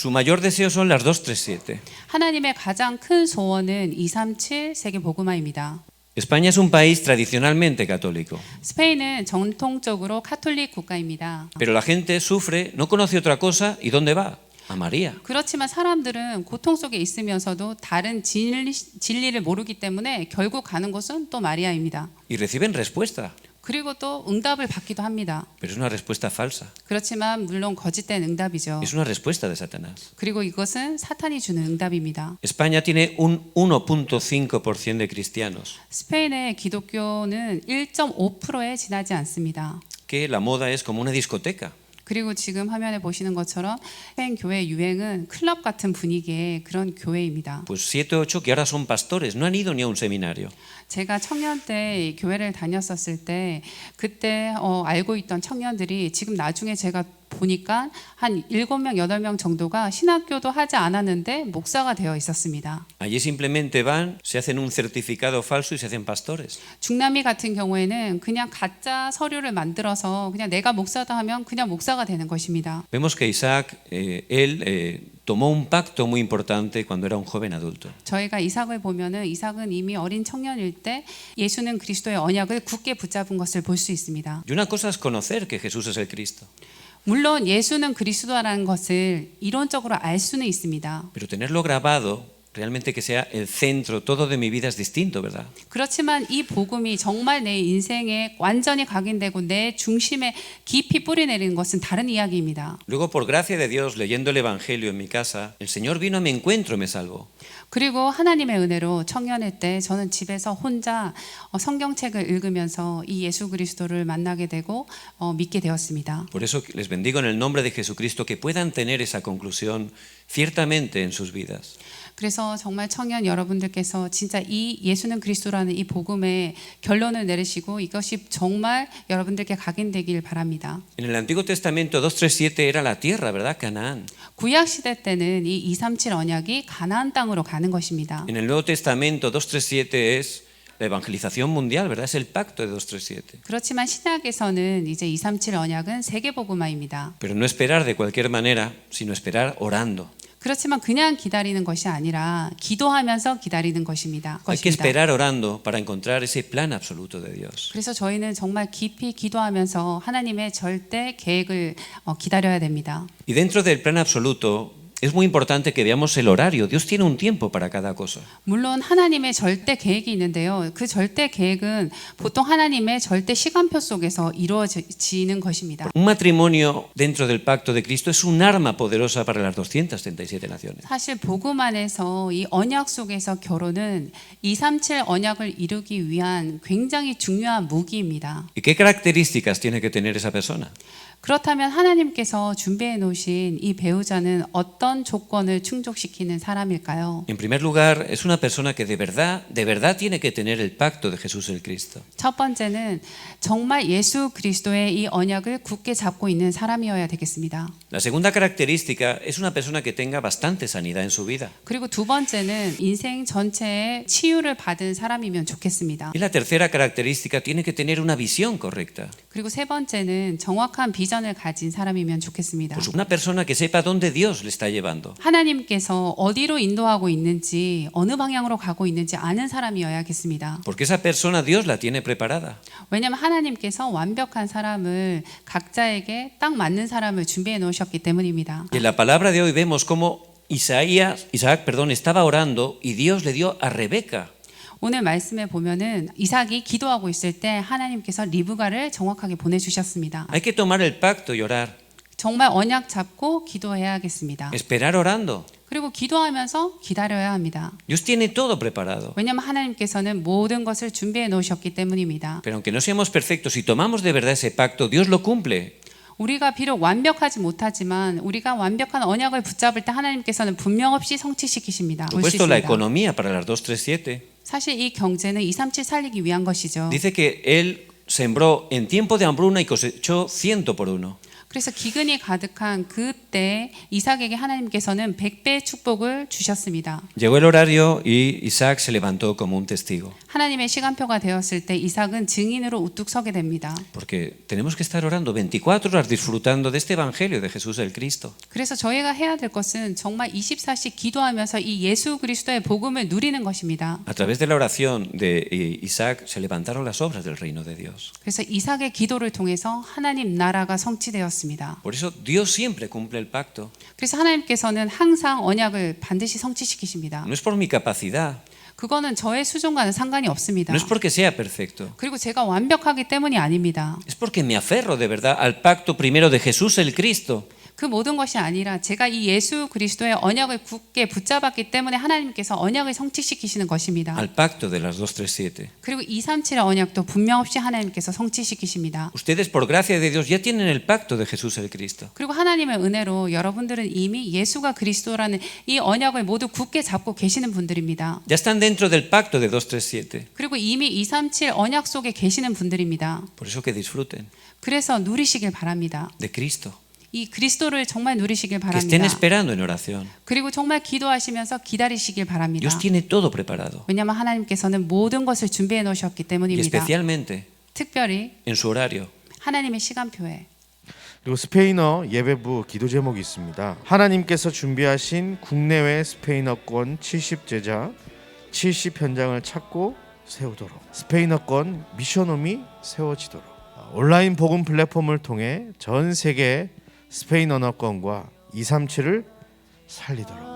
Su mayor deseo son las 237. 하나님의 가장 큰 소원은 237 세계 복음화입니다. España es un país tradicionalmente católico, 스페인은 전통적으로 카톨릭 국가입니다. pero la gente sufre, no conoce otra cosa y ¿dónde va? A María. 그렇지만 사람들은 고통 속에 있으면서도 다른 진리를 모르기 때문에 결국 가는 곳은 또 마리아입니다. Y reciben respuesta, 그리고 또 응답을 받기도 합니다. pero es una respuesta falsa. 그렇지만 물론 거짓된 응답이죠. Es una respuesta de Satanás. 그리고 이것은 사탄이 주는 응답입니다. España tiene un 1.5% de cristianos, 스페인의 기독교는 1.5%에 지나지 않습니다. que la moda es como una discoteca. 그리고 지금 화면에 보시는 것처럼 스페인 교회 유행은 클럽 같은 분위기의 그런 교회입니다. Pues 7, 8 que ahora son pastores, no han ido ni a un seminario. 제가 청년 때 이 교회를 다녔었을 때 그때 알고 있던 청년들이 지금 나중에 제가 보니까 한 7명, 8명 정도가 신학교도 하지 않았는데 목사가 되어 있었습니다. Allí simplemente van, se hacen un certificado falso y se hacen pastores. 중남미 같은 경우에는 그냥 가짜 서류를 만들어서 그냥 내가 목사다 하면 그냥 목사가 되는 것입니다. Vemos que Isaac, él tomó un pacto muy importante cuando era un joven adulto. 저희가 이삭을 보면은 이삭은 이미 어린 청년일 때 예수는 그리스도의 언약을 굳게 붙잡은 것을 볼 수 있습니다. Y una cosa es conocer que Jesús es el Cristo, 물론 예수는 그리스도라는 것을 이론적으로 알 수는 있습니다. pero tenerlo grabado, realmente que sea el centro, todo de mi vida es distinto, ¿verdad? 그렇지만 이 복음이 정말 내 인생에 완전히 각인되고 내 중심에 깊이 뿌리내리는 것은 다른 이야기입니다. Luego, por gracia de Dios, leyendo el Evangelio en mi casa, el Señor vino a mi encuentro y me salvó. 그리고 하나님의 은혜로 청년일 때 저는 집에서 혼자 성경책을 읽으면서 이 예수 그리스도를 만나게 되고 믿게 되었습니다. Por eso les bendigo en el nombre de Jesucristo que puedan tener esa conclusión ciertamente en sus vidas. 그래서 정말 청년 여러분들께서 진짜 이 예수는 그리스도라는 이 복음의 결론을 내리시고 이것이 정말 여러분들께 각인되길 바랍니다. En el Antiguo Testamento 237 era la tierra, ¿verdad? Canaán. 구약 시대 때는 이 237 언약이 가나안 땅으로 가는 것입니다. En el Nuevo Testamento 237 es la evangelización mundial, ¿verdad? Es el pacto de 237. 그렇지만 신약에서는 이제 237 언약은 세계 복음화입니다. Pero no esperar de cualquier manera, sino esperar orando. 그렇지만 그냥 기다리는 것이 아니라 기도하면서 기다리는 것입니다. Hay que esperar orando para encontrar ese plan absoluto de Dios. 그래서 저희는 정말 깊이 기도하면서 하나님의 절대 계획을 기다려야 됩니다. Y dentro del plan absoluto es muy importante que veamos el horario. Dios tiene un tiempo para cada cosa. 물론 하나님의 절대 계획이 있는데요. 그 절대 계획은 보통 하나님의 절대 시간표 속에서 이루어지는 것입니다. Un matrimonio dentro del pacto de Cristo es un arma poderosa para las 237 naciones. 사실 복음 안에서 이 언약 속에서 결혼은 237 언약을 이루기 위한 굉장히 중요한 무기입니다. ¿Y qué características tiene que tener esa persona? 그렇다면 하나님께서 준비해 놓으신 이 배우자는 어떤 조건을 충족시키는 사람일까요? En primer lugar, es una persona que de verdad tiene que tener el pacto de Jesús el Cristo. 첫 번째는 정말 예수 그리스도의 이 언약을 굳게 잡고 있는 사람이어야 되겠습니다. La segunda característica es una persona que tenga bastante sanidad en su vida. 그리고 두 번째는 인생 전체에 치유를 받은 사람이면 좋겠습니다. Y la tercera característica tiene que tener una visión correcta. 그리고 세 번째는 정확한 비전을 가진 사람이면 좋겠습니다. Pues una persona que sepa dónde Dios le está llevando. 하나님께서 어디로 인도하고 있는지 어느 방향으로 가고 있는지 아는 사람이어야겠습니다. Porque esa persona Dios la tiene preparada. 왜냐하면 하나님께서 완벽한 사람을 각자에게 딱 맞는 사람을 준비해 놓으셨기 때문입니다. Y en la palabra de hoy vemos cómo Isaac, estaba orando y Dios le dio a Rebeca. 오늘 말씀에 보면은 이삭이 기도하고 있을 때 하나님께서 리브가를 정확하게 보내주셨습니다. Hay que tomar el pacto y orar. 정말 언약 잡고 기도해야겠습니다. Esperar orando. 그리고 기도하면서 기다려야 합니다. Dios tiene todo preparado. 왜냐하면 하나님께서는 모든 것을 준비해 놓으셨기 때문입니다. Pero aunque no seamos perfectos, si tomamos de verdad ese pacto, Dios lo cumple. 우리가 비록 완벽하지 못하지만 우리가 완벽한 언약을 붙잡을 때 하나님께서는 분명 없이 성취시키십니다. Por supuesto, la economía para las 237 사실 이 경제는 237 살리기 위한 것이죠. dice que él sembró en tiempo de hambruna y cosechó 100 por 1. 그래서 기근이 가득한 그때 이삭에게 하나님께서는 100배의 축복을 주셨습니다. Llegó el horario y Isaac se levantó como un testigo. 하나님의 시간표가 되었을 때 이삭은 증인으로 우뚝 서게 됩니다. Porque tenemos que estar orando 24 horas disfrutando de este evangelio de Jesús el Cristo. 그래서 저희가 해야 될 것은 정말 24시 기도하면서 이 예수 그리스도의 복음을 누리는 것입니다. A través de la oración de Isaac se levantaron las obras del reino de Dios. 그래서 이삭의 기도를 통해서 하나님 나라가 성취되었습니다. Por eso Dios siempre cumple el pacto. 그래서 하나님께서는 항상 언약을 반드시 성취시키십니다. No es por mi capacidad, 그거는 저의 수준과는 상관이 없습니다. no es porque sea perfecto. 그리고 제가 완벽하기 때문이 아닙니다. Es porque me aferro de verdad al pacto primero de Jesús el Cristo. 그 모든 것이 아니라 제가 이 예수 그리스도의 언약을 굳게 붙잡았기 때문에 하나님께서 언약을 성취시키시는 것입니다. Al pacto de las 237. 그리고 237의 언약도 분명 없이 하나님께서 성취시키십니다. Ustedes por gracia de Dios ya tienen el pacto de Jesús el Cristo. 그리고 하나님의 은혜로 여러분들은 이미 예수가 그리스도라는 이 언약을 모두 굳게 잡고 계시는 분들입니다. Ya están dentro del pacto de 237. 그리고 이미 237 언약 속에 계시는 분들입니다. Por eso que disfruten 그래서 누리시길 바랍니다. de Cristo. 이 그리스도를 정말 누리시길 Que estén 바랍니다. esperando en oración. 그리고 정말 기도하시면서 기다리시길 바랍니다. Dios tiene todo preparado. 왜냐하면 하나님께서는 모든 것을 준비해 놓으셨기 Y 때문입니다. especialmente 특별히 en su horario. 하나님의 시간표에 그리고 스페인어 예배부 기도 제목이 있습니다. 하나님께서 준비하신 국내외 스페인어권 70제자 70현장을 찾고 세우도록 스페인어권 미션홈이 세워지도록 온라인 복음 플랫폼을 통해 전 세계 스페인 언어권과 237을 살리도록